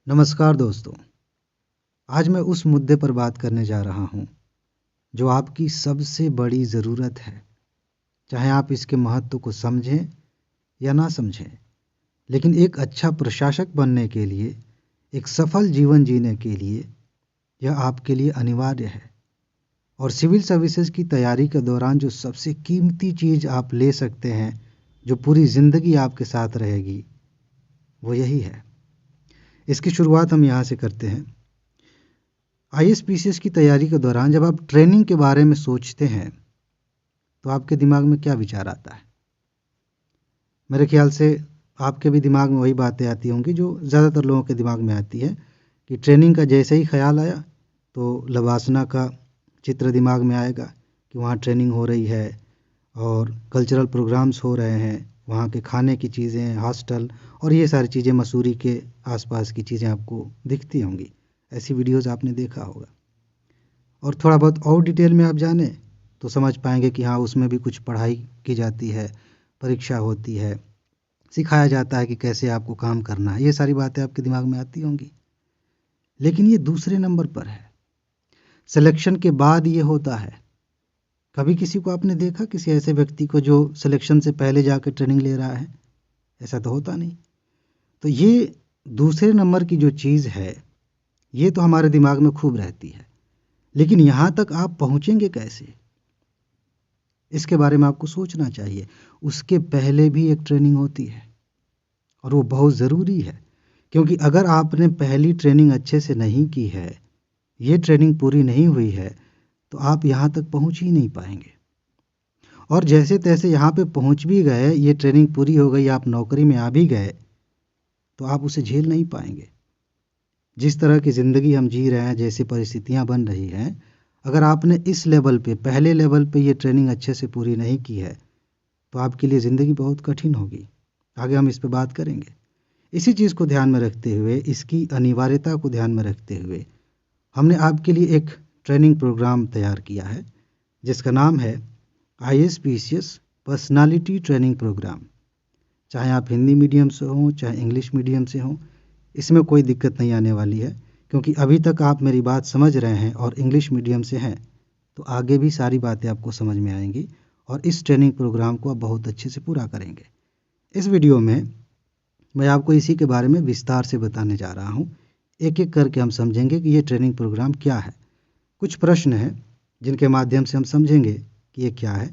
नमस्कार दोस्तों। आज मैं उस मुद्दे पर बात करने जा रहा हूँ जो आपकी सबसे बड़ी ज़रूरत है। चाहे आप इसके महत्व को समझें या ना समझें, लेकिन एक अच्छा प्रशासक बनने के लिए, एक सफल जीवन जीने के लिए यह आपके लिए अनिवार्य है। और सिविल सर्विसेज की तैयारी के दौरान जो सबसे कीमती चीज़ आप ले सकते हैं, जो पूरी ज़िंदगी आपके साथ रहेगी, वो यही है। इसकी शुरुआत हम यहाँ से करते हैं। आईएएस-पीसीएस की तैयारी के दौरान जब आप ट्रेनिंग के बारे में सोचते हैं तो आपके दिमाग में क्या विचार आता है? मेरे ख्याल से आपके भी दिमाग में वही बातें आती होंगी जो ज़्यादातर लोगों के दिमाग में आती है कि ट्रेनिंग का जैसे ही ख्याल आया तो लवासना का चित्र दिमाग में आएगा कि वहाँ ट्रेनिंग हो रही है और कल्चरल प्रोग्राम्स हो रहे हैं, वहाँ के खाने की चीज़ें, हॉस्टल और ये सारी चीज़ें, मसूरी के आसपास की चीज़ें आपको दिखती होंगी। ऐसी वीडियोस आपने देखा होगा। और थोड़ा बहुत और डिटेल में आप जाने तो समझ पाएंगे कि हाँ, उसमें भी कुछ पढ़ाई की जाती है, परीक्षा होती है, सिखाया जाता है कि कैसे आपको काम करना है। ये सारी बातें आपके दिमाग में आती होंगी। लेकिन ये दूसरे नंबर पर है। सिलेक्शन के बाद ये होता है। कभी किसी को आपने देखा, किसी ऐसे व्यक्ति को जो सिलेक्शन से पहले जाकर ट्रेनिंग ले रहा है? ऐसा तो होता नहीं। तो ये दूसरे नंबर की जो चीज़ है, ये तो हमारे दिमाग में खूब रहती है। लेकिन यहाँ तक आप पहुँचेंगे कैसे, इसके बारे में आपको सोचना चाहिए। उसके पहले भी एक ट्रेनिंग होती है और वो बहुत ज़रूरी है, क्योंकि अगर आपने पहली ट्रेनिंग अच्छे से नहीं की है, ये ट्रेनिंग पूरी नहीं हुई है, तो आप यहाँ तक पहुँच ही नहीं पाएंगे। और जैसे तैसे यहाँ पे पहुँच भी गए, ये ट्रेनिंग पूरी हो गई, आप नौकरी में आ भी गए, तो आप उसे झेल नहीं पाएंगे। जिस तरह की ज़िंदगी हम जी रहे हैं, जैसी परिस्थितियाँ बन रही हैं, अगर आपने इस लेवल पे, पहले लेवल पे ये ट्रेनिंग अच्छे से पूरी नहीं की है, तो आपके लिए ज़िंदगी बहुत कठिन होगी। आगे हम इस पे बात करेंगे। इसी चीज़ को ध्यान में रखते हुए, इसकी अनिवार्यता को ध्यान में रखते हुए, हमने आपके लिए एक ट्रेनिंग प्रोग्राम तैयार किया है जिसका नाम है आईएएस-पीसीएस पर्सनालिटी ट्रेनिंग प्रोग्राम। चाहे आप हिंदी मीडियम से हों, चाहे इंग्लिश मीडियम से हों, इसमें कोई दिक्कत नहीं आने वाली है, क्योंकि अभी तक आप मेरी बात समझ रहे हैं और इंग्लिश मीडियम से हैं, तो आगे भी सारी बातें आपको समझ में आएंगी और इस ट्रेनिंग प्रोग्राम को आप बहुत अच्छे से पूरा करेंगे। इस वीडियो में मैं आपको इसी के बारे में विस्तार से बताने जा रहा हूँ। एक एक करके हम समझेंगे कि ये ट्रेनिंग प्रोग्राम क्या है। कुछ प्रश्न हैं जिनके माध्यम से हम समझेंगे कि ये क्या है।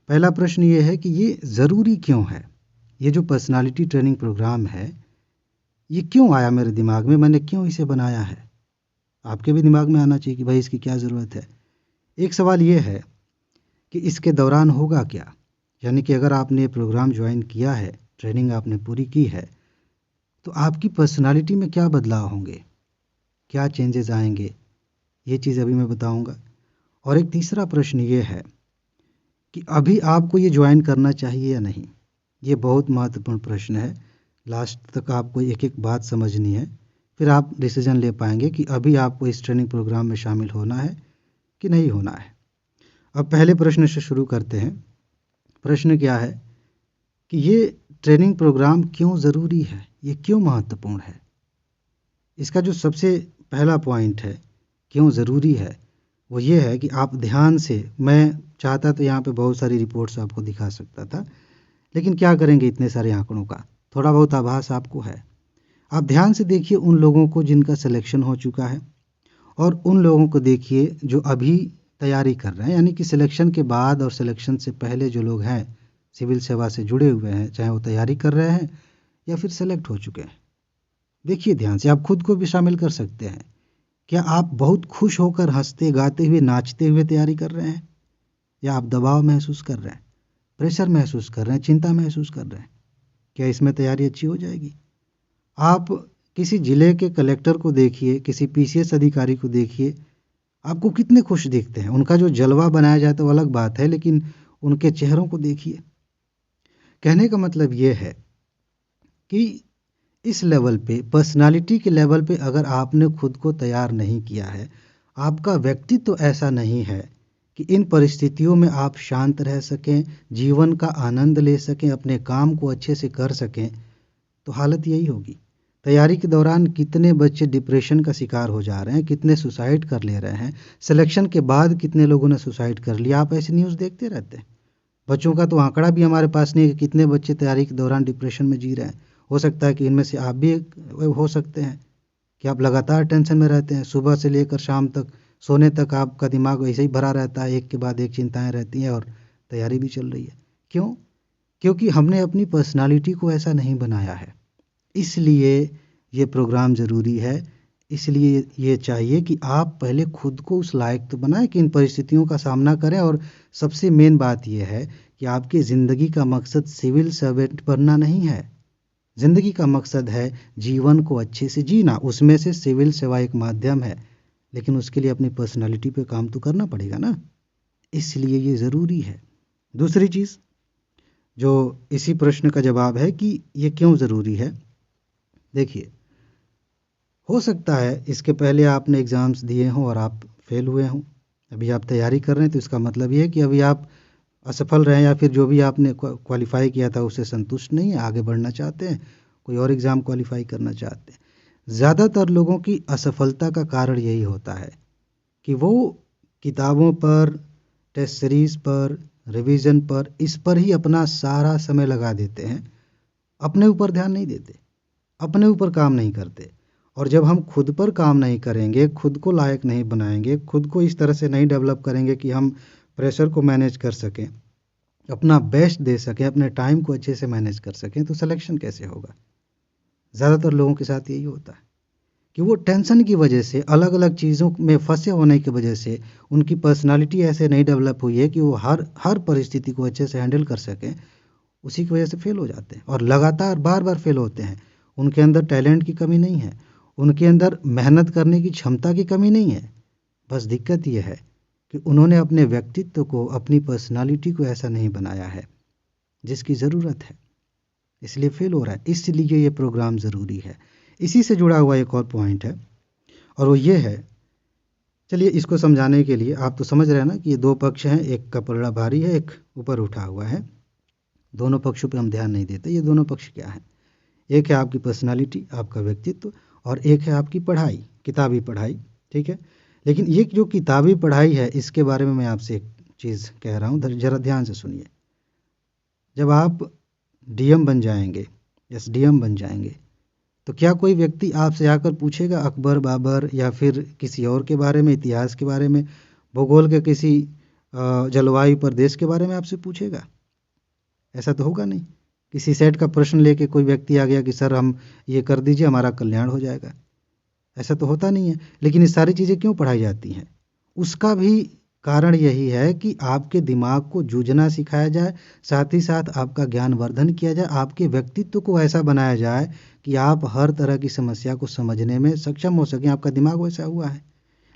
पहला प्रश्न ये है कि ये ज़रूरी क्यों है? ये जो पर्सनालिटी ट्रेनिंग प्रोग्राम है, ये क्यों आया मेरे दिमाग में, मैंने क्यों इसे बनाया है? आपके भी दिमाग में आना चाहिए कि भाई इसकी क्या ज़रूरत है। एक सवाल ये है कि इसके दौरान होगा क्या, यानी कि अगर आपने ये प्रोग्राम ज्वाइन किया है, ट्रेनिंग आपने पूरी की है, तो आपकी पर्सनालिटी में क्या बदलाव होंगे, क्या चेंजेस आएंगे, ये चीज़ अभी मैं बताऊंगा। और एक तीसरा प्रश्न ये है कि अभी आपको ये ज्वाइन करना चाहिए या नहीं। ये बहुत महत्वपूर्ण प्रश्न है। लास्ट तक आपको एक एक बात समझनी है, फिर आप डिसीजन ले पाएंगे कि अभी आपको इस ट्रेनिंग प्रोग्राम में शामिल होना है कि नहीं होना है। अब पहले प्रश्न से शुरू करते हैं। प्रश्न क्या है कि ये ट्रेनिंग प्रोग्राम क्यों ज़रूरी है, ये क्यों महत्वपूर्ण है? इसका जो सबसे पहला पॉइंट है क्यों ज़रूरी है, वो ये है कि आप ध्यान से, मैं चाहता तो यहाँ पे बहुत सारी रिपोर्ट्स आपको दिखा सकता था, लेकिन क्या करेंगे इतने सारे आंकड़ों का, थोड़ा बहुत आभास आपको है। आप ध्यान से देखिए उन लोगों को जिनका सिलेक्शन हो चुका है और उन लोगों को देखिए जो अभी तैयारी कर रहे हैं, यानी कि सिलेक्शन के बाद और सिलेक्शन से पहले जो लोग हैं, सिविल सेवा से जुड़े हुए हैं, चाहे वो तैयारी कर रहे हैं या फिर सेलेक्ट हो चुके हैं। देखिए ध्यान से, आप खुद को भी शामिल कर सकते हैं। क्या आप बहुत खुश होकर हंसते गाते हुए नाचते हुए तैयारी कर रहे हैं, या आप दबाव महसूस कर रहे हैं, प्रेशर महसूस कर रहे हैं, चिंता महसूस कर रहे हैं? क्या इसमें तैयारी अच्छी हो जाएगी? आप किसी ज़िले के कलेक्टर को देखिए, किसी पीसीएस अधिकारी को देखिए, आपको कितने खुश दिखते हैं। उनका जो जलवा बनाया जाए तो अलग बात है, लेकिन उनके चेहरों को देखिए। कहने का मतलब ये है कि इस लेवल पे, पर्सनालिटी के लेवल पे, अगर आपने खुद को तैयार नहीं किया है, आपका व्यक्तित्व तो ऐसा नहीं है कि इन परिस्थितियों में आप शांत रह सकें, जीवन का आनंद ले सकें, अपने काम को अच्छे से कर सकें, तो हालत यही होगी। तैयारी के दौरान कितने बच्चे डिप्रेशन का शिकार हो जा रहे हैं, कितने सुसाइड कर ले रहे हैं, सिलेक्शन के बाद कितने लोगों ने सुसाइड कर लिया। आप ऐसी न्यूज़ देखते रहते हैं। बच्चों का तो आंकड़ा भी हमारे पास नहीं है कि कितने बच्चे तैयारी के दौरान डिप्रेशन में जी रहे हैं। हो सकता है कि इनमें से आप भी एक हो सकते हैं कि आप लगातार टेंशन में रहते हैं, सुबह से लेकर शाम तक, सोने तक आपका दिमाग वैसे ही भरा रहता है, एक के बाद एक चिंताएं रहती हैं और तैयारी भी चल रही है। क्यों? क्योंकि हमने अपनी पर्सनालिटी को ऐसा नहीं बनाया है। इसलिए ये प्रोग्राम ज़रूरी है। इसलिए ये चाहिए कि आप पहले खुद को उस लायक तो बनाएं कि इन परिस्थितियों का सामना करें। और सबसे मेन बात यह है कि आपकी ज़िंदगी का मकसद सिविल सर्वेंट बनना नहीं है। ज़िंदगी का मकसद है जीवन को अच्छे से जीना। उसमें से सिविल सेवा एक माध्यम है, लेकिन उसके लिए अपनी पर्सनालिटी पे काम तो करना पड़ेगा ना। इसलिए ये ज़रूरी है। दूसरी चीज़ जो इसी प्रश्न का जवाब है कि ये क्यों ज़रूरी है। देखिए, हो सकता है इसके पहले आपने एग्ज़ाम्स दिए हों और आप फेल हुए हों। अभी आप तैयारी कर रहे हैं, तो इसका मतलब ये है कि अभी आप असफल रहे हैं, या फिर जो भी आपने क्वालिफाई किया था उससे संतुष्ट नहीं है, आगे बढ़ना चाहते हैं, कोई और एग्ज़ाम क्वालिफाई करना चाहते हैं। ज़्यादातर लोगों की असफलता का कारण यही होता है कि वो किताबों पर, टेस्ट सीरीज़ पर, रिवीजन पर, इस पर ही अपना सारा समय लगा देते हैं। अपने ऊपर ध्यान नहीं देते, अपने ऊपर काम नहीं करते। और जब हम खुद पर काम नहीं करेंगे, खुद को लायक नहीं बनाएंगे, खुद को इस तरह से नहीं डेवलप करेंगे कि हम प्रेशर को मैनेज कर सकें, अपना बेस्ट दे सकें, अपने टाइम को अच्छे से मैनेज कर सकें, तो सिलेक्शन कैसे होगा। ज़्यादातर लोगों के साथ यही होता है कि वो टेंशन की वजह से, अलग अलग चीज़ों में फंसे होने की वजह से, उनकी पर्सनालिटी ऐसे नहीं डेवलप हुई है कि वो हर परिस्थिति को अच्छे से हैंडल कर सकें। उसी की वजह से फेल हो जाते हैं और लगातार बार बार फेल होते हैं। उनके अंदर टैलेंट की कमी नहीं है, उनके अंदर मेहनत करने की क्षमता की कमी नहीं है। बस दिक्कत यह है कि उन्होंने अपने व्यक्तित्व को, अपनी पर्सनालिटी को ऐसा नहीं बनाया है जिसकी ज़रूरत है, इसलिए फेल हो रहा है। इसलिए ये प्रोग्राम ज़रूरी है। इसी से जुड़ा हुआ एक और पॉइंट है, और वो ये है, चलिए इसको समझाने के लिए, आप तो समझ रहे हैं ना कि ये दो पक्ष हैं, एक का पलड़ा भारी है, एक ऊपर उठा हुआ है। दोनों पक्षों पे हम ध्यान नहीं देते। ये दोनों पक्ष क्या हैं? एक है आपकी पर्सनालिटी, आपका व्यक्तित्व, और एक है आपकी पढ़ाई, किताबी पढ़ाई। ठीक है, लेकिन ये जो किताबी पढ़ाई है, इसके बारे में मैं आपसे एक चीज़ कह रहा हूँ, ज़रा ध्यान से सुनिए। जब आप डीएम बन जाएंगे, एसडीएम बन जाएंगे, तो क्या कोई व्यक्ति आपसे आकर पूछेगा अकबर, बाबर या फिर किसी और के बारे में, इतिहास के बारे में, भूगोल के किसी जलवायु प्रदेश के बारे में आपसे पूछेगा? ऐसा तो होगा नहीं। किसी सेट का प्रश्न लेके कोई व्यक्ति आ गया कि सर हम ये कर दीजिए, हमारा कल्याण हो जाएगा, ऐसा तो होता नहीं है। लेकिन ये सारी चीज़ें क्यों पढ़ाई जाती हैं? उसका भी कारण यही है कि आपके दिमाग को जूझना सिखाया जाए, साथ ही साथ आपका ज्ञानवर्धन किया जाए, आपके व्यक्तित्व को ऐसा बनाया जाए कि आप हर तरह की समस्या को समझने में सक्षम हो सकें। आपका दिमाग वैसा हुआ है,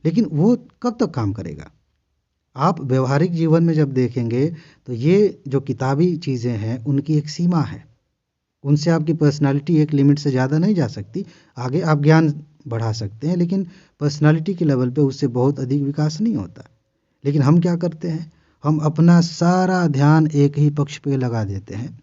लेकिन वो कब तक काम करेगा? आप व्यवहारिक जीवन में जब देखेंगे, तो ये जो किताबी चीज़ें हैं, उनकी एक सीमा है। उनसे आपकी पर्सनालिटी एक लिमिट से ज़्यादा नहीं जा सकती। आगे आप ज्ञान बढ़ा सकते हैं, लेकिन पर्सनालिटी के लेवल पे उससे बहुत अधिक विकास नहीं होता। लेकिन हम क्या करते हैं? हम अपना सारा ध्यान एक ही पक्ष पे लगा देते हैं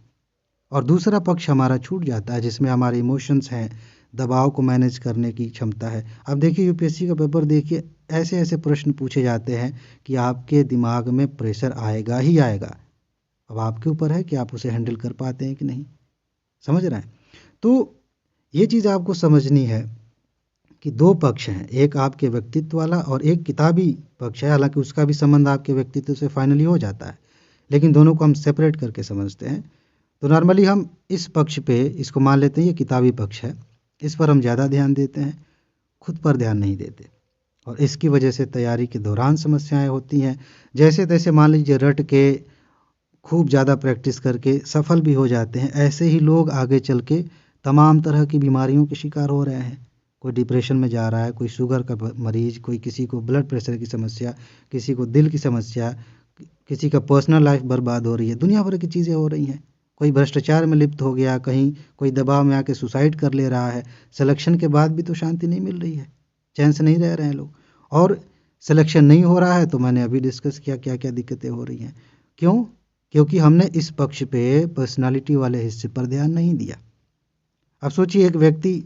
और दूसरा पक्ष हमारा छूट जाता है, जिसमें हमारे इमोशंस हैं, दबाव को मैनेज करने की क्षमता है। अब देखिए, यूपीएससी का पेपर देखिए, ऐसे ऐसे प्रश्न पूछे जाते हैं कि आपके दिमाग में प्रेशर आएगा ही आएगा। अब आपके ऊपर है कि आप उसे हैंडल कर पाते हैं कि नहीं। समझ रहे हैं? तो ये चीज़ आपको समझनी है कि दो पक्ष हैं, एक आपके व्यक्तित्व वाला और एक किताबी पक्ष है। हालांकि उसका भी संबंध आपके व्यक्तित्व से फाइनली हो जाता है, लेकिन दोनों को हम सेपरेट करके समझते हैं। तो नॉर्मली हम इस पक्ष पे इसको मान लेते हैं, ये किताबी पक्ष है, इस पर हम ज़्यादा ध्यान देते हैं, खुद पर ध्यान नहीं देते, और इसकी वजह से तैयारी के दौरान समस्याएं होती हैं। जैसे तैसे मान लीजिए रट के, खूब ज़्यादा प्रैक्टिस करके सफल भी हो जाते हैं, ऐसे ही लोग आगे चल के तमाम तरह की बीमारियों के शिकार हो रहे हैं। कोई डिप्रेशन में जा रहा है, कोई शुगर का मरीज, कोई किसी को ब्लड प्रेशर की समस्या, किसी को दिल की समस्या, किसी का पर्सनल लाइफ बर्बाद हो रही है, दुनिया भर की चीज़ें हो रही हैं। कोई भ्रष्टाचार में लिप्त हो गया, कहीं कोई दबाव में आके सुसाइड कर ले रहा है। सिलेक्शन के बाद भी तो शांति नहीं मिल रही है, चैन से नहीं रह रहे हैं लोग। और सिलेक्शन नहीं हो रहा है तो मैंने अभी डिस्कस किया क्या क्या दिक्कतें हो रही हैं। क्यों? क्योंकि हमने इस पक्ष पे, पर्सनालिटी वाले हिस्से पर ध्यान नहीं दिया। अब सोचिए, एक व्यक्ति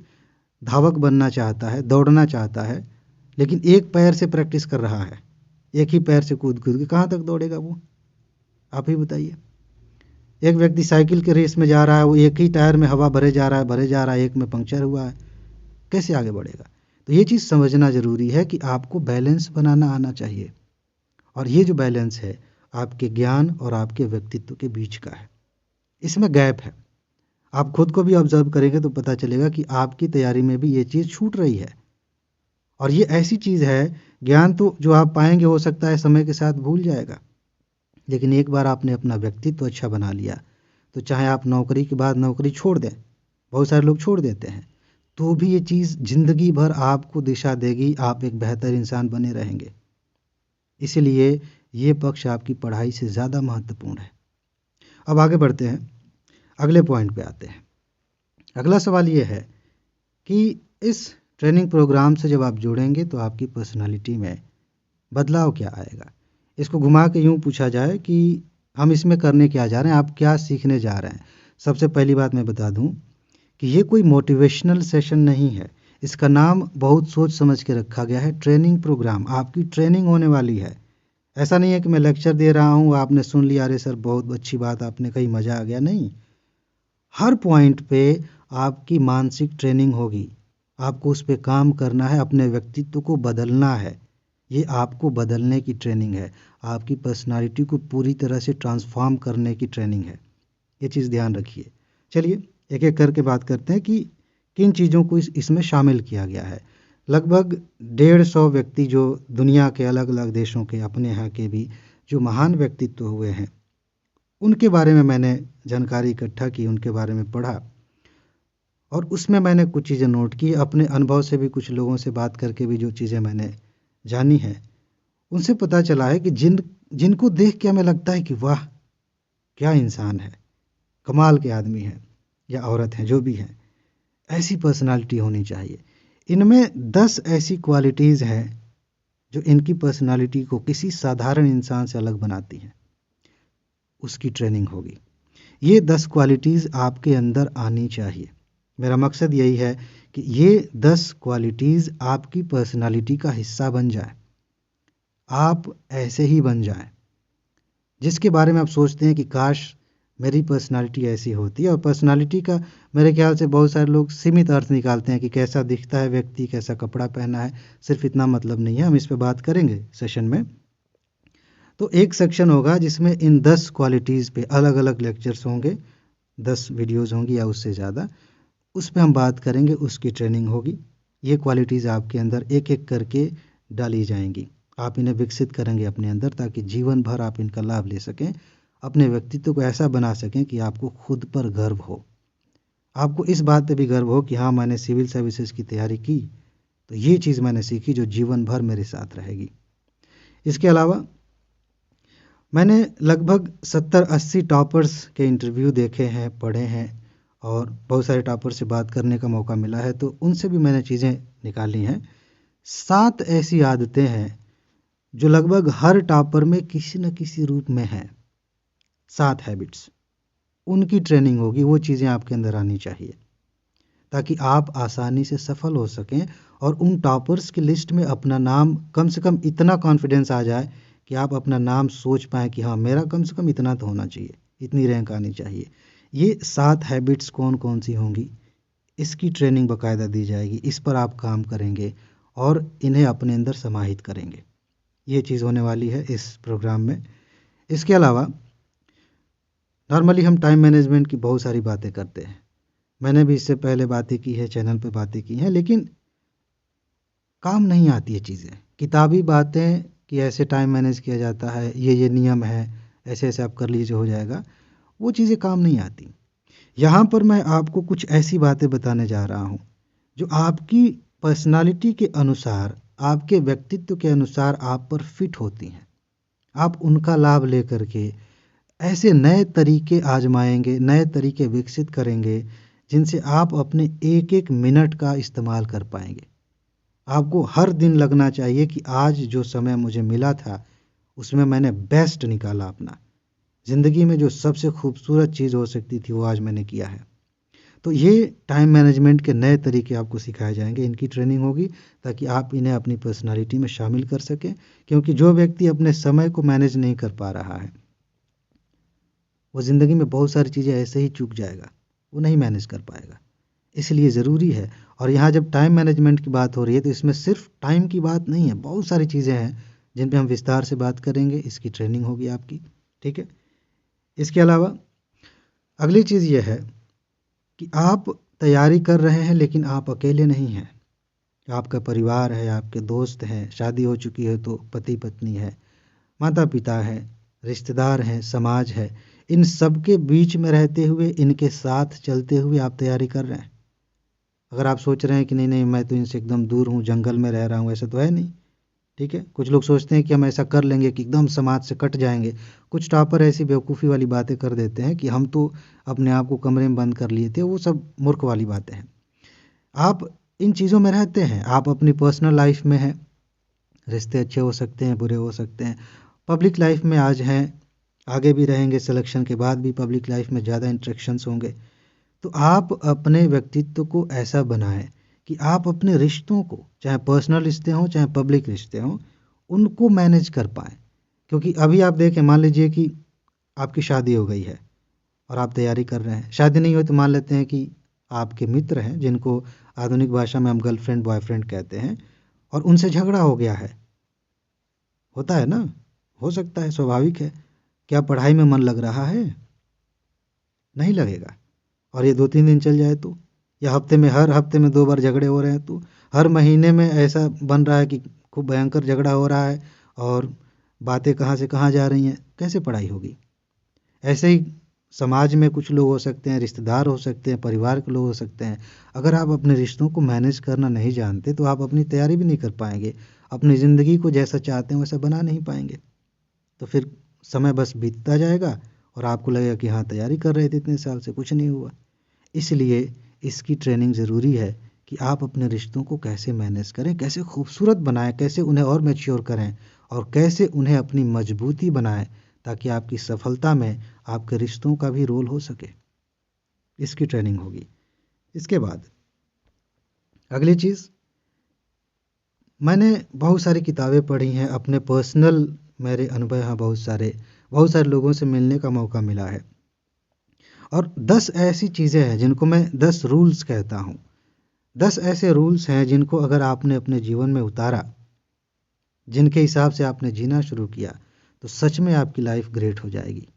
धावक बनना चाहता है, दौड़ना चाहता है, लेकिन एक पैर से प्रैक्टिस कर रहा है, एक ही पैर से कूद कूद के कहाँ तक दौड़ेगा वो? आप ही बताइए। एक व्यक्ति साइकिल के रेस में जा रहा है, वो एक ही टायर में हवा भरे जा रहा है, एक में पंक्चर हुआ है, कैसे आगे बढ़ेगा? तो ये चीज़ समझना ज़रूरी है कि आपको बैलेंस बनाना आना चाहिए, और ये जो बैलेंस है आपके ज्ञान और आपके व्यक्तित्व के बीच का है, इसमें गैप है। आप खुद को भी ऑब्जर्व करेंगे तो पता चलेगा कि आपकी तैयारी में भी ये चीज़ छूट रही है। और ये ऐसी चीज़ है, ज्ञान तो जो आप पाएंगे हो सकता है समय के साथ भूल जाएगा, लेकिन एक बार आपने अपना व्यक्तित्व अच्छा बना लिया तो चाहे आप नौकरी के बाद नौकरी छोड़ दें, बहुत सारे लोग छोड़ देते हैं, तो भी ये चीज़ ज़िंदगी भर आपको दिशा देगी, आप एक बेहतर इंसान बने रहेंगे। इसीलिए ये पक्ष आपकी पढ़ाई से ज़्यादा महत्वपूर्ण है। अब आगे बढ़ते हैं, अगले पॉइंट पे आते हैं। अगला सवाल ये है कि इस ट्रेनिंग प्रोग्राम से जब आप जुड़ेंगे तो आपकी पर्सनालिटी में बदलाव क्या आएगा? इसको घुमा के यूँ पूछा जाए कि हम इसमें करने क्या जा रहे हैं, आप क्या सीखने जा रहे हैं? सबसे पहली बात मैं बता दूं कि ये कोई मोटिवेशनल सेशन नहीं है, इसका नाम बहुत सोच समझ के रखा गया है, ट्रेनिंग प्रोग्राम। आपकी ट्रेनिंग होने वाली है। ऐसा नहीं है कि मैं लेक्चर दे रहा हूँ, आपने सुन लिया, अरे सर बहुत अच्छी बात आपने कही, मज़ा आ गया। नहीं, हर पॉइंट पे आपकी मानसिक ट्रेनिंग होगी, आपको उस पर काम करना है, अपने व्यक्तित्व को बदलना है। ये आपको बदलने की ट्रेनिंग है, आपकी पर्सनालिटी को पूरी तरह से ट्रांसफॉर्म करने की ट्रेनिंग है। ये चीज़ ध्यान रखिए। चलिए एक एक करके बात करते हैं कि किन चीज़ों को इसमें शामिल किया गया है। लगभग 150 व्यक्ति जो दुनिया के अलग अलग देशों के, अपने यहाँ के भी जो महान व्यक्तित्व हुए हैं, उनके बारे में मैंने जानकारी इकट्ठा की, उनके बारे में पढ़ा, और उसमें मैंने कुछ चीज़ें नोट की। अपने अनुभव से भी, कुछ लोगों से बात करके भी जो चीज़ें मैंने जानी है, उनसे पता चला है कि जिनको देख के हमें लगता है कि वाह क्या इंसान है, कमाल के आदमी है या औरत है, जो भी है, ऐसी पर्सनालिटी होनी चाहिए। इनमें 10 ऐसी क्वालिटीज़ हैं जो इनकी पर्सनालिटी को किसी साधारण इंसान से अलग बनाती हैं। उसकी ट्रेनिंग होगी। ये 10 क्वालिटीज़ आपके अंदर आनी चाहिए। मेरा मकसद यही है कि ये 10 क्वालिटीज़ आपकी पर्सनालिटी का हिस्सा बन जाए, आप ऐसे ही बन जाएं जिसके बारे में आप सोचते हैं कि काश मेरी पर्सनालिटी ऐसी होती है। और पर्सनालिटी का मेरे ख्याल से बहुत सारे लोग सीमित अर्थ निकालते हैं कि कैसा दिखता है व्यक्ति, कैसा कपड़ा पहना है, सिर्फ इतना मतलब नहीं है। हम इस पे बात करेंगे सेशन में। तो एक सेक्शन होगा जिसमें इन 10 क्वालिटीज़ पे अलग अलग लेक्चर्स होंगे, 10 वीडियोज़ होंगी या उससे ज़्यादा, उस पर हम बात करेंगे, उसकी ट्रेनिंग होगी। ये क्वालिटीज़ आपके अंदर एक एक करके डाली जाएंगी, आप इन्हें विकसित करेंगे अपने अंदर, ताकि जीवन भर आप इनका लाभ ले सकें, अपने व्यक्तित्व को ऐसा बना सकें कि आपको खुद पर गर्व हो, आपको इस बात पे भी गर्व हो कि हाँ, मैंने सिविल सर्विसेज की तैयारी की तो ये चीज़ मैंने सीखी जो जीवन भर मेरे साथ रहेगी। इसके अलावा मैंने लगभग 70-80 टॉपर्स के इंटरव्यू देखे हैं, पढ़े हैं, और बहुत सारे टॉपर से बात करने का मौका मिला है, तो उनसे भी मैंने चीज़ें निकाली हैं। 7 ऐसी आदतें हैं जो लगभग हर टॉपर में किसी न किसी रूप में हैं। 7 हैबिट्स, उनकी ट्रेनिंग होगी, वो चीज़ें आपके अंदर आनी चाहिए ताकि आप आसानी से सफल हो सकें, और उन टॉपर्स की लिस्ट में अपना नाम, कम से कम इतना कॉन्फिडेंस आ जाए कि आप अपना नाम सोच पाएँ कि हाँ, मेरा कम से कम इतना तो होना चाहिए, इतनी रैंक आनी चाहिए। ये 7 हैबिट्स कौन कौन सी होंगी, इसकी ट्रेनिंग बाकायदा दी जाएगी, इस पर आप काम करेंगे और इन्हें अपने अंदर समाहित करेंगे। ये चीज़ होने वाली है इस प्रोग्राम में। इसके अलावा नॉर्मली हम टाइम मैनेजमेंट की बहुत सारी बातें करते हैं, मैंने भी इससे पहले बातें की है, चैनल पे बातें की हैं, लेकिन काम नहीं आती है चीज़ें। किताबी बातें कि ऐसे टाइम मैनेज किया जाता है, ये नियम है, ऐसे ऐसे आप कर लीजिए हो जाएगा, वो चीज़ें काम नहीं आती। यहाँ पर मैं आपको कुछ ऐसी बातें बताने जा रहा हूँ जो आपकी पर्सनालिटी के अनुसार, आपके व्यक्तित्व के अनुसार आप पर फिट होती हैं। आप उनका लाभ लेकर के ऐसे नए तरीके आजमाएंगे, नए तरीके विकसित करेंगे जिनसे आप अपने एक एक मिनट का इस्तेमाल कर पाएंगे। आपको हर दिन लगना चाहिए कि आज जो समय मुझे मिला था उसमें मैंने बेस्ट निकाला अपना, ज़िंदगी में जो सबसे खूबसूरत चीज़ हो सकती थी वो आज मैंने किया है। तो ये टाइम मैनेजमेंट के नए तरीके आपको सिखाए जाएंगे, इनकी ट्रेनिंग होगी ताकि आप इन्हें अपनी पर्सनालिटी में शामिल कर सकें। क्योंकि जो व्यक्ति अपने समय को मैनेज नहीं कर पा रहा है वो ज़िंदगी में बहुत सारी चीज़ें ऐसे ही चूक जाएगा, वो नहीं मैनेज कर पाएगा। इसलिए ज़रूरी है। और यहाँ जब टाइम मैनेजमेंट की बात हो रही है तो इसमें सिर्फ टाइम की बात नहीं है, बहुत सारी चीज़ें हैं जिन पे हम विस्तार से बात करेंगे। इसकी ट्रेनिंग होगी आपकी, ठीक है। इसके अलावा अगली चीज़ ये है कि आप तैयारी कर रहे हैं लेकिन आप अकेले नहीं हैं। आपका परिवार है, आपके दोस्त हैं, शादी हो चुकी है तो पति पत्नी है, माता पिता है, रिश्तेदार हैं, समाज है। इन सब के बीच में रहते हुए, इनके साथ चलते हुए आप तैयारी कर रहे हैं। अगर आप सोच रहे हैं कि नहीं नहीं मैं तो इनसे एकदम दूर हूँ, जंगल में रह रहा हूँ, ऐसा तो है नहीं, ठीक है। कुछ लोग सोचते हैं कि हम ऐसा कर लेंगे कि एकदम समाज से कट जाएंगे। कुछ टॉपर ऐसी बेवकूफ़ी वाली बातें कर देते हैं कि हम तो अपने आप को कमरे में बंद कर लिए थे। वो सब मूर्ख वाली बातें हैं। आप इन चीज़ों में रहते हैं, आप अपनी पर्सनल लाइफ में हैं, रिश्ते अच्छे हो सकते हैं, बुरे हो सकते हैं। पब्लिक लाइफ में आज हैं, आगे भी रहेंगे, सिलेक्शन के बाद भी पब्लिक लाइफ में ज़्यादा इंटरेक्शंस होंगे। तो आप अपने व्यक्तित्व को ऐसा बनाएं कि आप अपने रिश्तों को, चाहे पर्सनल रिश्ते हों चाहे पब्लिक रिश्ते हों, उनको मैनेज कर पाएँ। क्योंकि अभी आप देखें, मान लीजिए कि आपकी शादी हो गई है और आप तैयारी कर रहे हैं। शादी नहीं हुई तो मान लेते हैं कि आपके मित्र हैं जिनको आधुनिक भाषा में हम गर्लफ्रेंड बॉयफ्रेंड कहते हैं, और उनसे झगड़ा हो गया है। होता है ना, हो सकता है, स्वाभाविक है। क्या पढ़ाई में मन लग रहा है? नहीं लगेगा। और ये 2-3 दिन चल जाए तो, या हफ्ते में, हर हफ्ते में 2 बार झगड़े हो रहे हैं तो, हर महीने में ऐसा बन रहा है कि खूब भयंकर झगड़ा हो रहा है और बातें कहाँ से कहाँ जा रही हैं, कैसे पढ़ाई होगी? ऐसे ही समाज में कुछ लोग हो सकते हैं, रिश्तेदार हो सकते हैं, परिवार के लोग हो सकते हैं। अगर आप अपने रिश्तों को मैनेज करना नहीं जानते तो आप अपनी तैयारी भी नहीं कर पाएंगे, अपनी ज़िंदगी को जैसा चाहते हैं वैसा बना नहीं पाएंगे। तो फिर समय बस बीतता जाएगा और आपको लगेगा कि हाँ, तैयारी कर रहे थे इतने साल से, कुछ नहीं हुआ। इसलिए इसकी ट्रेनिंग ज़रूरी है कि आप अपने रिश्तों को कैसे मैनेज करें, कैसे खूबसूरत बनाएं, कैसे उन्हें और मैच्योर करें और कैसे उन्हें अपनी मजबूती बनाएं, ताकि आपकी सफलता में आपके रिश्तों का भी रोल हो सके। इसकी ट्रेनिंग होगी। इसके बाद अगली चीज़, मैंने बहुत सारी किताबें पढ़ी हैं, अपने पर्सनल मेरे अनुभव हैं, बहुत सारे लोगों से मिलने का मौका मिला है। और 10 ऐसी चीज़ें हैं जिनको मैं 10 रूल्स कहता हूँ। 10 ऐसे रूल्स हैं जिनको अगर आपने अपने जीवन में उतारा, जिनके हिसाब से आपने जीना शुरू किया, तो सच में आपकी लाइफ ग्रेट हो जाएगी।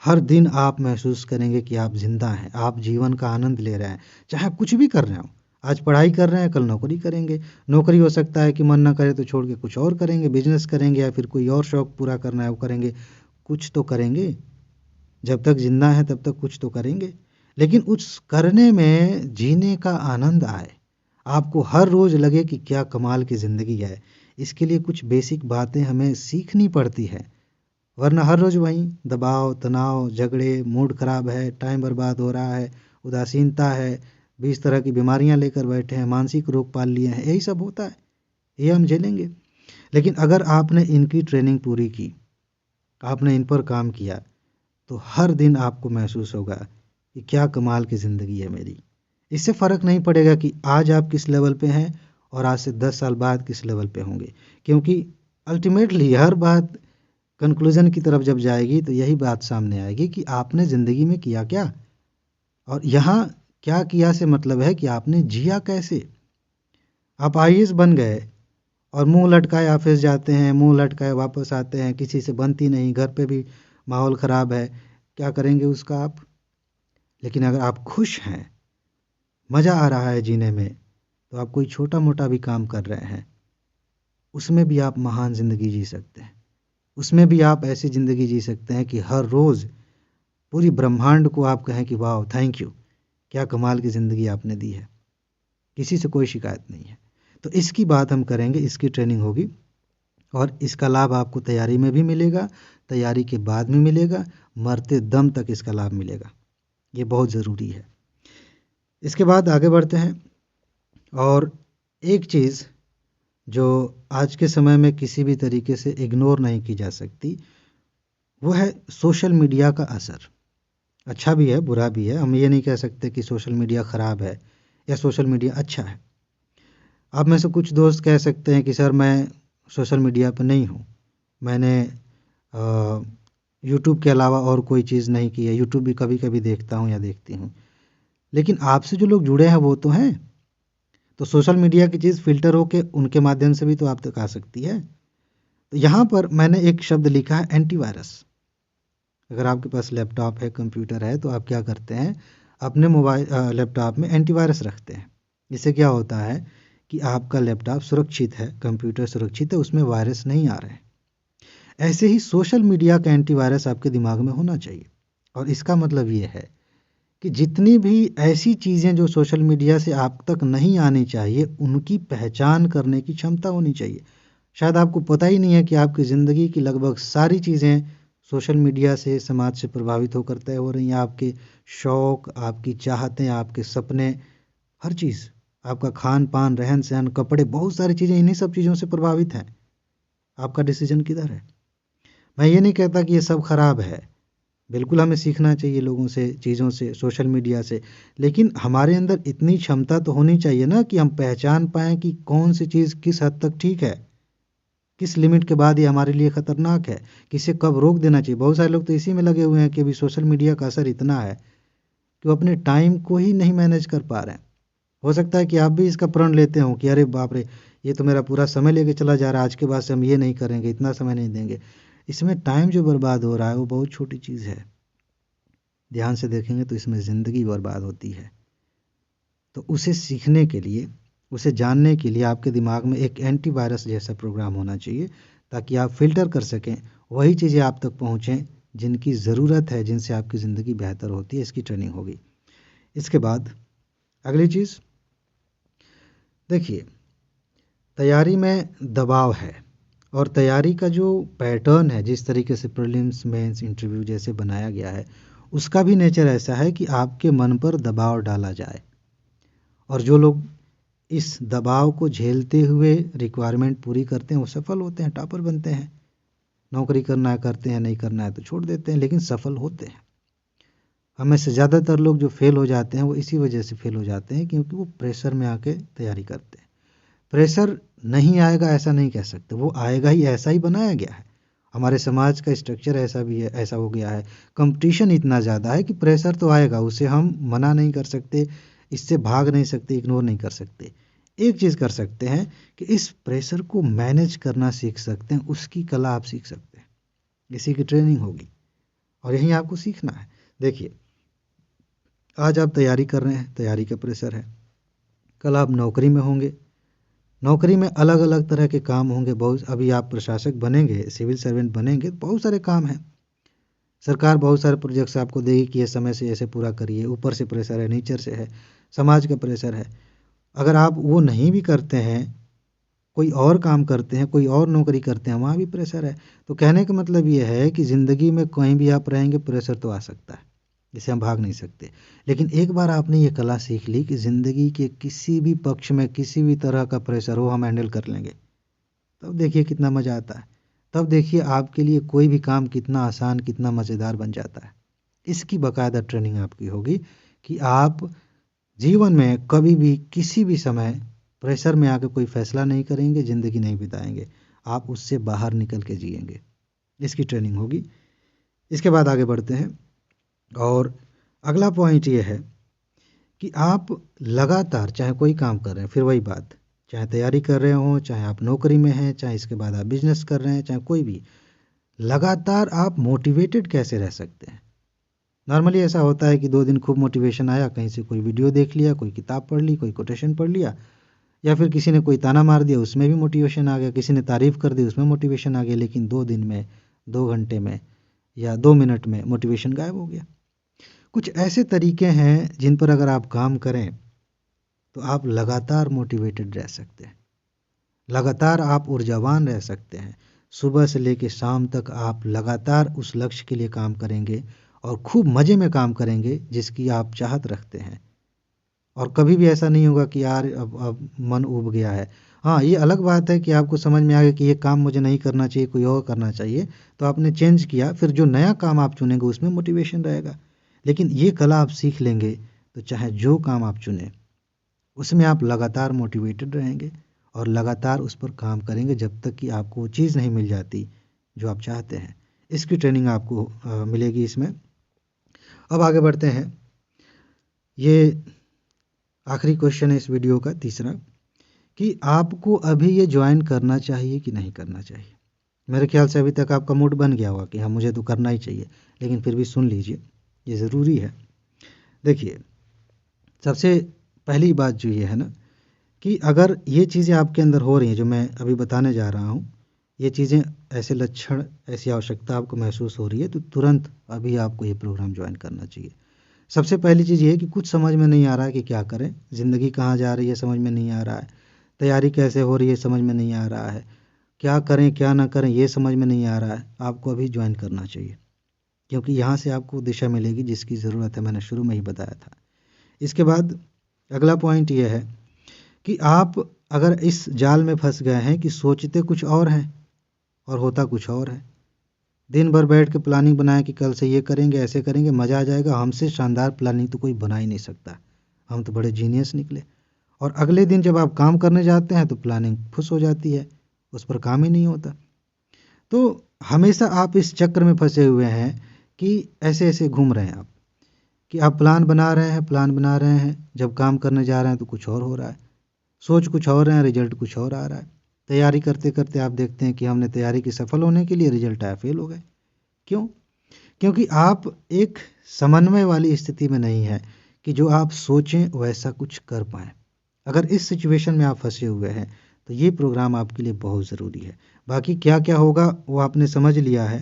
हर दिन आप महसूस करेंगे कि आप जिंदा हैं, आप जीवन का आनंद ले रहे हैं, चाहे कुछ भी कर रहे हो। आज पढ़ाई कर रहे हैं, कल नौकरी करेंगे। नौकरी हो सकता है कि मन ना करे तो छोड़ के कुछ और करेंगे, बिजनेस करेंगे, या फिर कोई और शौक पूरा करना है वो करेंगे। कुछ तो करेंगे, जब तक जिंदा है तब तक कुछ तो करेंगे। लेकिन उस करने में जीने का आनंद आए, आपको हर रोज लगे कि क्या कमाल की ज़िंदगी है। इसके लिए कुछ बेसिक बातें हमें सीखनी पड़ती है, वरना हर रोज वहीं दबाव, तनाव, झगड़े, मूड खराब है, टाइम बर्बाद हो रहा है, उदासीनता है, 20 तरह की बीमारियां लेकर बैठे हैं, मानसिक रोग पाल लिए हैं, यही सब होता है। ये हम झेलेंगे। लेकिन अगर आपने इनकी ट्रेनिंग पूरी की, आपने इन पर काम किया, तो हर दिन आपको महसूस होगा कि क्या कमाल की ज़िंदगी है मेरी। इससे फ़र्क नहीं पड़ेगा कि आज आप किस लेवल पे हैं और आज से 10 साल बाद किस लेवल पे होंगे, क्योंकि अल्टीमेटली हर बात कंक्लूजन की तरफ जब जाएगी तो यही बात सामने आएगी कि आपने ज़िंदगी में किया क्या। और यहाँ क्या किया से मतलब है कि आपने जिया कैसे। आप आईएएस बन गए और मुंह लटकाए ऑफिस जाते हैं, मुंह लटकाए वापस आते हैं, किसी से बनती नहीं, घर पे भी माहौल ख़राब है, क्या करेंगे उसका आप। लेकिन अगर आप खुश हैं, मज़ा आ रहा है जीने में, तो आप कोई छोटा मोटा भी काम कर रहे हैं, उसमें भी आप महान ज़िंदगी जी सकते हैं। उसमें भी आप ऐसी ज़िंदगी जी सकते हैं कि हर रोज़ पूरी ब्रह्मांड को आप कहें कि वाह, थैंक यू, क्या कमाल की ज़िंदगी आपने दी है, किसी से कोई शिकायत नहीं है। तो इसकी बात हम करेंगे, इसकी ट्रेनिंग होगी और इसका लाभ आपको तैयारी में भी मिलेगा, तैयारी के बाद भी मिलेगा, मरते दम तक इसका लाभ मिलेगा। ये बहुत ज़रूरी है। इसके बाद आगे बढ़ते हैं। और एक चीज़ जो आज के समय में किसी भी तरीके से इग्नोर नहीं की जा सकती, वो है सोशल मीडिया का असर। अच्छा भी है, बुरा भी है। हम ये नहीं कह सकते कि सोशल मीडिया ख़राब है या सोशल मीडिया अच्छा है। आप में से कुछ दोस्त कह सकते हैं कि सर मैं सोशल मीडिया पर नहीं हूँ, मैंने यूट्यूब के अलावा और कोई चीज़ नहीं की है, यूट्यूब भी कभी कभी देखता हूँ या देखती हूँ। लेकिन आपसे जो लोग जुड़े हैं वो तो हैं, तो सोशल मीडिया की चीज़ फ़िल्टर होके उनके माध्यम से भी तो आप तक आ सकती है। तो यहाँ पर मैंने एक शब्द लिखा है, एंटीवायरस। अगर आपके पास लैपटॉप है, कंप्यूटर है, तो आप क्या करते हैं, अपने मोबाइल लैपटॉप में एंटीवायरस रखते हैं। इससे क्या होता है कि आपका लैपटॉप सुरक्षित है, कंप्यूटर सुरक्षित है, उसमें वायरस नहीं आ रहे हैं। ऐसे ही सोशल मीडिया का एंटीवायरस आपके दिमाग में होना चाहिए। और इसका मतलब ये है कि जितनी भी ऐसी चीज़ें जो सोशल मीडिया से आप तक नहीं आनी चाहिए, उनकी पहचान करने की क्षमता होनी चाहिए। शायद आपको पता ही नहीं है कि आपकी ज़िंदगी की लगभग सारी चीज़ें सोशल मीडिया से, समाज से प्रभावित होकर तय हो रही हैं। आपके शौक़, आपकी चाहतें, आपके सपने, हर चीज़, आपका खान-पान, रहन-सहन, कपड़े, बहुत सारी चीज़ें इन्हीं सब चीज़ों से प्रभावित हैं। आपका डिसीज़न किधर है? मैं ये नहीं कहता कि ये सब खराब है। बिल्कुल हमें सीखना चाहिए लोगों से, चीज़ों से, सोशल मीडिया से। लेकिन हमारे अंदर इतनी क्षमता तो होनी चाहिए ना कि हम पहचान पाएँ कि कौन सी चीज़ किस हद तक ठीक है, किस लिमिट के बाद ये हमारे लिए ख़तरनाक है, किसे कब रोक देना चाहिए। बहुत सारे लोग तो इसी में लगे हुए हैं कि अभी सोशल मीडिया का असर इतना है कि वो अपने टाइम को ही नहीं मैनेज कर पा रहे हैं। हो सकता है कि आप भी इसका प्रण लेते हो कि अरे बाप रे! ये तो मेरा पूरा समय लेके चला जा रहा है, आज के बाद से हम ये नहीं करेंगे, इतना समय नहीं देंगे। इसमें टाइम जो बर्बाद हो रहा है वो बहुत छोटी चीज़ है। ध्यान से देखेंगे तो इसमें ज़िंदगी बर्बाद होती है। तो उसे सीखने के लिए, उसे जानने के लिए आपके दिमाग में एक एंटीवायरस जैसा प्रोग्राम होना चाहिए, ताकि आप फ़िल्टर कर सकें, वही चीज़ें आप तक पहुँचें जिनकी ज़रूरत है, जिनसे आपकी ज़िंदगी बेहतर होती है। इसकी ट्रेनिंग होगी। इसके बाद अगली चीज़, देखिए, तैयारी में दबाव है और तैयारी का जो पैटर्न है, जिस तरीके से प्रीलिम्स, मेंस, इंटरव्यू जैसे बनाया गया है, उसका भी नेचर ऐसा है कि आपके मन पर दबाव डाला जाए। और जो लोग इस दबाव को झेलते हुए रिक्वायरमेंट पूरी करते हैं वो सफल होते हैं, टॉपर बनते हैं। नौकरी करना है करते हैं, नहीं करना है तो छोड़ देते हैं, लेकिन सफल होते हैं। हमें से ज़्यादातर लोग जो फेल हो जाते हैं वो इसी वजह से फेल हो जाते हैं क्योंकि वो प्रेशर में आके तैयारी करते हैं। प्रेशर नहीं आएगा ऐसा नहीं कह सकते, वो आएगा ही, ऐसा ही बनाया गया है। हमारे समाज का स्ट्रक्चर ऐसा भी है, ऐसा हो गया है। कंपटीशन इतना ज़्यादा है कि प्रेशर तो आएगा, उसे हम मना नहीं कर सकते, इससे भाग नहीं सकते, इग्नोर नहीं कर सकते। एक चीज़ कर सकते हैं कि इस प्रेशर को मैनेज करना सीख सकते हैं, उसकी कला आप सीख सकते हैं। इसी की ट्रेनिंग होगी और यही आपको सीखना है। देखिए, आज आप तैयारी कर रहे हैं, तैयारी का प्रेशर है। कल आप नौकरी में होंगे, नौकरी में अलग अलग तरह के काम होंगे। बहुत, अभी आप प्रशासक बनेंगे, सिविल सर्वेंट बनेंगे, बहुत सारे काम हैं। सरकार बहुत सारे प्रोजेक्ट्स आपको देगी कि ये समय से ऐसे पूरा करिए। ऊपर से प्रेशर है, नीचे से है, समाज का प्रेशर है। अगर आप वो नहीं भी करते हैं, कोई और काम करते हैं, कोई और नौकरी करते हैं, वहाँ भी प्रेशर है। तो कहने का मतलब ये है कि ज़िंदगी में कहीं भी आप रहेंगे प्रेशर तो आ सकता है, जिसे हम भाग नहीं सकते। लेकिन एक बार आपने ये कला सीख ली कि ज़िंदगी के किसी भी पक्ष में किसी भी तरह का प्रेशर हो हम हैंडल कर लेंगे, तब देखिए कितना मज़ा आता है। तब देखिए आपके लिए कोई भी काम कितना आसान, कितना मज़ेदार बन जाता है। इसकी बाकायदा ट्रेनिंग आपकी होगी कि आप जीवन में कभी भी किसी भी समय प्रेशर में आकर कोई फैसला नहीं करेंगे, ज़िंदगी नहीं बिताएंगे, आप उससे बाहर निकल के जिएंगे। इसकी ट्रेनिंग होगी। इसके बाद आगे बढ़ते हैं और अगला पॉइंट ये है कि आप लगातार चाहे कोई काम कर रहे हैं, फिर वही बात, चाहे तैयारी कर रहे हों, चाहे आप नौकरी में हैं, चाहे इसके बाद आप बिजनेस कर रहे हैं, चाहे कोई भी, लगातार आप मोटिवेटेड कैसे रह सकते हैं। नॉर्मली ऐसा होता है कि 2 दिन खूब मोटिवेशन आया, कहीं से कोई वीडियो देख लिया, कोई किताब पढ़ ली, कोई कोटेशन पढ़ लिया, या फिर किसी ने कोई ताना मार दिया, उसमें भी मोटिवेशन आ गया, किसी ने तारीफ़ कर दी, उसमें मोटिवेशन आ गया। लेकिन 2 दिन में, 2 घंटे में या 2 मिनट में मोटिवेशन गायब हो गया। कुछ ऐसे तरीके हैं जिन पर अगर आप काम करें तो आप लगातार मोटिवेटेड रह सकते हैं, लगातार आप ऊर्जावान रह सकते हैं। सुबह से लेकर शाम तक आप लगातार उस लक्ष्य के लिए काम करेंगे और खूब मज़े में काम करेंगे जिसकी आप चाहत रखते हैं। और कभी भी ऐसा नहीं होगा कि यार अब मन ऊब गया है। हाँ, ये अलग बात है कि आपको समझ में आ गया कि ये काम मुझे नहीं करना चाहिए, कोई और करना चाहिए, तो आपने चेंज किया, फिर जो नया काम आप चुनेंगे उसमें मोटिवेशन रहेगा। लेकिन ये कला आप सीख लेंगे तो चाहे जो काम आप चुनें उसमें आप लगातार मोटिवेटेड रहेंगे और लगातार उस पर काम करेंगे जब तक कि आपको वो चीज़ नहीं मिल जाती जो आप चाहते हैं। इसकी ट्रेनिंग आपको मिलेगी इसमें। अब आगे बढ़ते हैं। ये आखिरी क्वेश्चन है इस वीडियो का, तीसरा, कि आपको अभी ये ज्वाइन करना चाहिए कि नहीं करना चाहिए। मेरे ख्याल से अभी तक आपका मूड बन गया होगा कि हाँ मुझे तो करना ही चाहिए, लेकिन फिर भी सुन लीजिए, ये ज़रूरी है। देखिए, सबसे पहली बात जो ये है ना कि अगर ये चीज़ें आपके अंदर हो रही हैं जो मैं अभी बताने जा रहा हूँ, ये चीज़ें, ऐसे लक्षण, ऐसी आवश्यकता आपको महसूस हो रही है, तो तुरंत अभी आपको ये प्रोग्राम ज्वाइन करना चाहिए। सबसे पहली चीज़ ये है कि कुछ समझ में नहीं आ रहा है कि क्या करें, ज़िंदगी कहाँ जा रही है समझ में नहीं आ रहा है, तैयारी कैसे हो रही है समझ में नहीं आ रहा है, क्या करें क्या ना करें ये समझ में नहीं आ रहा है, आपको अभी ज्वाइन करना चाहिए, क्योंकि यहाँ से आपको दिशा मिलेगी जिसकी ज़रूरत है, मैंने शुरू में ही बताया था। इसके बाद अगला पॉइंट ये है कि आप अगर इस जाल में फंस गए हैं कि सोचते कुछ और हैं और होता कुछ और है, दिन भर बैठ के प्लानिंग बनाएं कि कल से ये करेंगे, ऐसे करेंगे, मज़ा आ जाएगा, हमसे शानदार प्लानिंग तो कोई बना ही नहीं सकता, हम तो बड़े जीनियस निकले, और अगले दिन जब आप काम करने जाते हैं तो प्लानिंग फुस हो जाती है, उस पर काम ही नहीं होता। तो हमेशा आप इस चक्र में फंसे हुए हैं कि ऐसे ऐसे घूम रहे हैं आप, कि आप प्लान बना रहे हैं, प्लान बना रहे हैं, जब काम करने जा रहे हैं तो कुछ और हो रहा है, सोच कुछ और रहे हैं, रिजल्ट कुछ और आ रहा है। तैयारी करते करते आप देखते हैं कि हमने तैयारी की सफल होने के लिए, रिजल्ट आया फेल हो गए। क्यों? क्योंकि आप एक समन्वय वाली स्थिति में नहीं है कि जो आप सोचें वैसा कुछ कर पाएँ। अगर इस सिचुएशन में आप फंसे हुए हैं तो ये प्रोग्राम आपके लिए बहुत ज़रूरी है। बाकी क्या क्या होगा वो आपने समझ लिया है,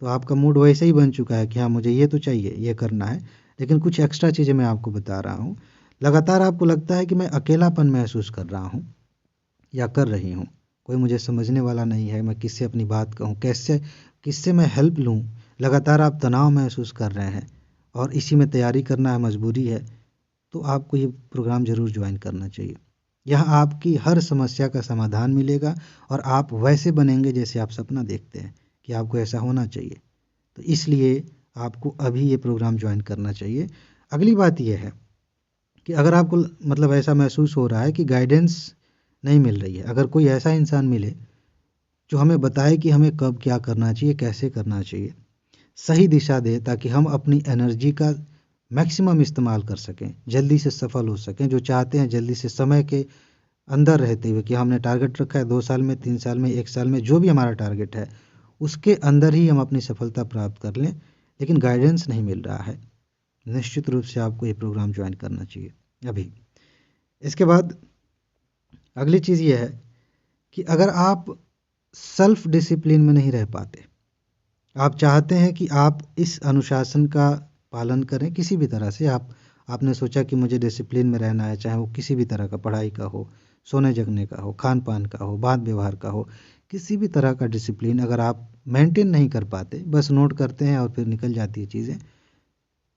तो आपका मूड वैसे ही बन चुका है कि हाँ मुझे ये तो चाहिए, ये करना है, लेकिन कुछ एक्स्ट्रा चीज़ें मैं आपको बता रहा हूँ। लगातार आपको लगता है कि मैं अकेलापन महसूस कर रहा हूँ या कर रही हूँ, कोई मुझे समझने वाला नहीं है, मैं किससे अपनी बात कहूँ, कैसे, किससे मैं हेल्प लूँ, लगातार आप तनाव महसूस कर रहे हैं और इसी में तैयारी करना है, मजबूरी है, तो आपको ये प्रोग्राम ज़रूर ज्वाइन करना चाहिए। यहाँ आपकी हर समस्या का समाधान मिलेगा और आप वैसे बनेंगे जैसे आप सपना देखते हैं कि आपको ऐसा होना चाहिए। तो इसलिए आपको अभी ये प्रोग्राम ज्वाइन करना चाहिए। अगली बात ये है कि अगर आपको मतलब ऐसा महसूस हो रहा है कि गाइडेंस नहीं मिल रही है, अगर कोई ऐसा इंसान मिले जो हमें बताए कि हमें कब क्या करना चाहिए, कैसे करना चाहिए, सही दिशा दे, ताकि हम अपनी एनर्जी का मैक्सिमम इस्तेमाल कर सकें, जल्दी से सफल हो सकें, जो चाहते हैं जल्दी से, समय के अंदर रहते हुए कि हमने टारगेट रखा है 2 साल में, 3 साल में, 1 साल में, जो भी हमारा टारगेट है उसके अंदर ही हम अपनी सफलता प्राप्त कर लें, लेकिन गाइडेंस नहीं मिल रहा है, निश्चित रूप से आपको ये प्रोग्राम ज्वाइन करना चाहिए अभी। इसके बाद अगली चीज़ ये है कि अगर आप सेल्फ डिसिप्लिन में नहीं रह पाते, आप चाहते हैं कि आप इस अनुशासन का पालन करें किसी भी तरह से, आपने सोचा कि मुझे डिसिप्लिन में रहना है, चाहे वो किसी भी तरह का, पढ़ाई का हो, सोने जगने का हो, खान पान का हो, बात व्यवहार का हो, किसी भी तरह का डिसिप्लिन अगर आप मेंटेन नहीं कर पाते, बस नोट करते हैं और फिर निकल जाती है चीज़ें,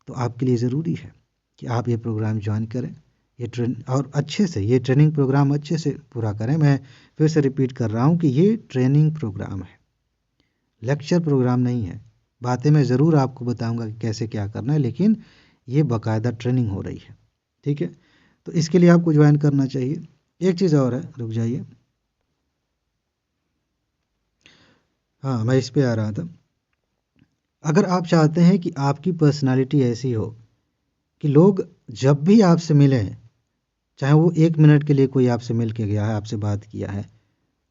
तो आपके लिए ज़रूरी है कि आप ये प्रोग्राम ज्वाइन करें, ये और अच्छे से ये ट्रेनिंग प्रोग्राम अच्छे से पूरा करें। मैं फिर से रिपीट कर रहा हूँ कि ये ट्रेनिंग प्रोग्राम है, लेक्चर प्रोग्राम नहीं है। बातें मैं ज़रूर आपको बताऊंगा कि कैसे क्या करना है, लेकिन ये बाकायदा ट्रेनिंग हो रही है, ठीक है? तो इसके लिए आपको ज्वाइन करना चाहिए। एक चीज़ और है, रुक जाइए, हाँ मैं इस पे आ रहा था। अगर आप चाहते हैं कि आपकी पर्सनालिटी ऐसी हो कि लोग जब भी आपसे मिलें, चाहे वो 1 मिनट के लिए कोई आपसे मिल के गया है, आपसे बात किया है,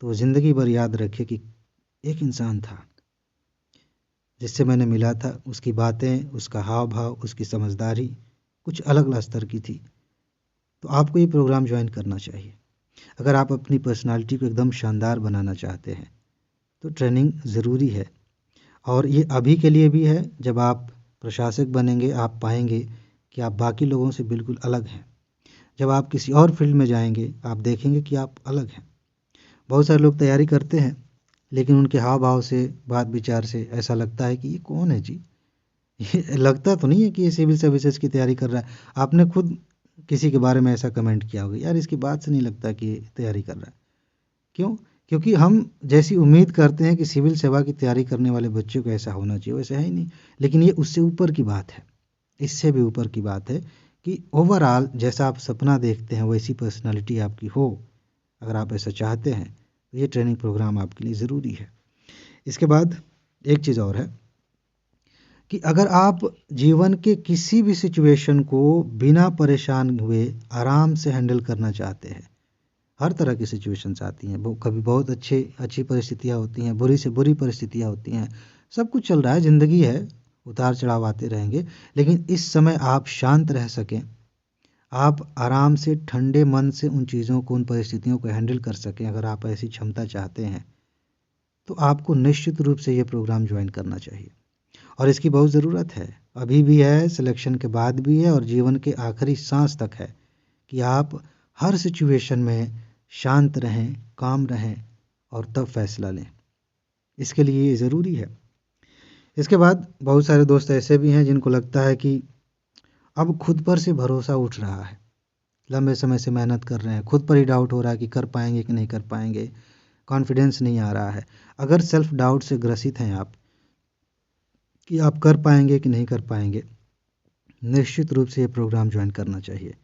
तो वो ज़िंदगी भर याद रखे कि एक इंसान था जिससे मैंने मिला था, उसकी बातें, उसका हाव भाव, उसकी समझदारी कुछ अलग स्तर की थी। तो आपको ये प्रोग्राम ज्वाइन करना चाहिए। अगर आप अपनी पर्सनालिटी को एकदम शानदार बनाना चाहते हैं तो ट्रेनिंग ज़रूरी है, और ये अभी के लिए भी है। जब आप प्रशासक बनेंगे आप पाएंगे कि आप बाकी लोगों से बिल्कुल अलग हैं। जब आप किसी और फील्ड में जाएंगे आप देखेंगे कि आप अलग हैं। बहुत सारे लोग तैयारी करते हैं लेकिन उनके हाव भाव से, बात विचार से ऐसा लगता है कि ये कौन है जी, ये लगता तो नहीं है कि ये सिविल सर्विसेज की तैयारी कर रहा है। आपने खुद किसी के बारे में ऐसा कमेंट किया होगा, यार इसकी बात से नहीं लगता कि ये तैयारी कर रहा है। क्यों? क्योंकि हम जैसी उम्मीद करते हैं कि सिविल सेवा की तैयारी करने वाले बच्चों को ऐसा होना चाहिए, वैसा है ही नहीं। लेकिन ये उससे ऊपर की बात है। इससे भी ऊपर की बात है कि ओवरऑल जैसा आप सपना देखते हैं वैसी पर्सनालिटी आपकी हो। अगर आप ऐसा चाहते हैं तो ये ट्रेनिंग प्रोग्राम आपके लिए ज़रूरी है। इसके बाद एक चीज़ और है कि अगर आप जीवन के किसी भी सिचुएशन को बिना परेशान हुए आराम से हैंडल करना चाहते हैं, हर तरह की सिचुएशंस आती हैं, वो कभी बहुत अच्छी परिस्थितियाँ होती हैं, बुरी से बुरी परिस्थितियाँ होती हैं, सब कुछ चल रहा है, ज़िंदगी है, उतार चढ़ाव आते रहेंगे, लेकिन इस समय आप शांत रह सकें, आप आराम से ठंडे मन से उन चीज़ों को, उन परिस्थितियों को हैंडल कर सकें, अगर आप ऐसी क्षमता चाहते हैं तो आपको निश्चित रूप से ये प्रोग्राम ज्वाइन करना चाहिए। और इसकी बहुत ज़रूरत है, अभी भी है, सिलेक्शन के बाद भी है और जीवन के आखिरी सांस तक है कि आप हर सिचुएशन में शांत रहें, काम रहें और तब फैसला लें। इसके लिए ये ज़रूरी है। इसके बाद बहुत सारे दोस्त ऐसे भी हैं जिनको लगता है कि अब खुद पर से भरोसा उठ रहा है, लंबे समय से मेहनत कर रहे हैं, खुद पर ही डाउट हो रहा है कि कर पाएंगे कि नहीं कर पाएंगे, कॉन्फिडेंस नहीं आ रहा है। अगर सेल्फ डाउट से ग्रसित हैं आप कि आप कर पाएंगे कि नहीं कर पाएंगे, निश्चित रूप से ये प्रोग्राम ज्वाइन करना चाहिए।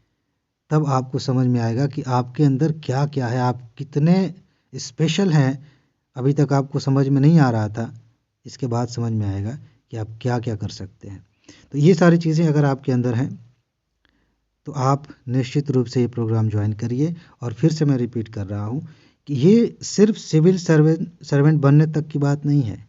तब आपको समझ में आएगा कि आपके अंदर क्या क्या है, आप कितने स्पेशल हैं। अभी तक आपको समझ में नहीं आ रहा था, इसके बाद समझ में आएगा कि आप क्या क्या कर सकते हैं। तो ये सारी चीज़ें अगर आपके अंदर हैं तो आप निश्चित रूप से ये प्रोग्राम ज्वाइन करिए। और फिर से मैं रिपीट कर रहा हूँ कि ये सिर्फ सिविल सर्वेंट बनने तक की बात नहीं है,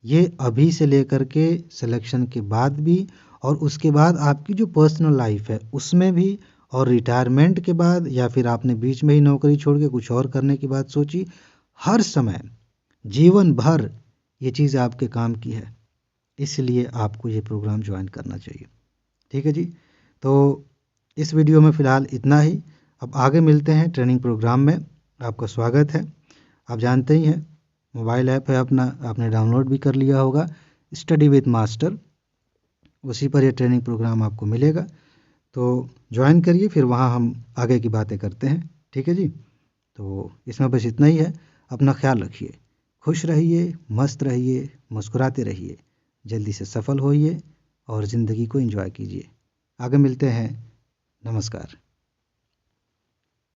ये अभी से लेकर के सिलेक्शन के बाद भी, और उसके बाद आपकी जो पर्सनल लाइफ है उसमें भी, और रिटायरमेंट के बाद, या फिर आपने बीच में ही नौकरी छोड़ के कुछ और करने की बात सोची, हर समय जीवन भर ये चीज़ आपके काम की है। इसलिए आपको ये प्रोग्राम ज्वाइन करना चाहिए। ठीक है जी, तो इस वीडियो में फ़िलहाल इतना ही। अब आगे मिलते हैं ट्रेनिंग प्रोग्राम में। आपका स्वागत है। आप जानते ही हैं, मोबाइल ऐप है अपना, आपने डाउनलोड भी कर लिया होगा, स्टडी विद मास्टर, उसी पर ये ट्रेनिंग प्रोग्राम आपको मिलेगा। तो ज्वाइन करिए, फिर वहाँ हम आगे की बातें करते हैं। ठीक है जी, तो इसमें बस इतना ही है। अपना ख्याल रखिए, खुश रहिए, मस्त रहिए, मुस्कुराते रहिए, जल्दी से सफल होइए और ज़िंदगी को एंजॉय कीजिए। आगे मिलते हैं। नमस्कार।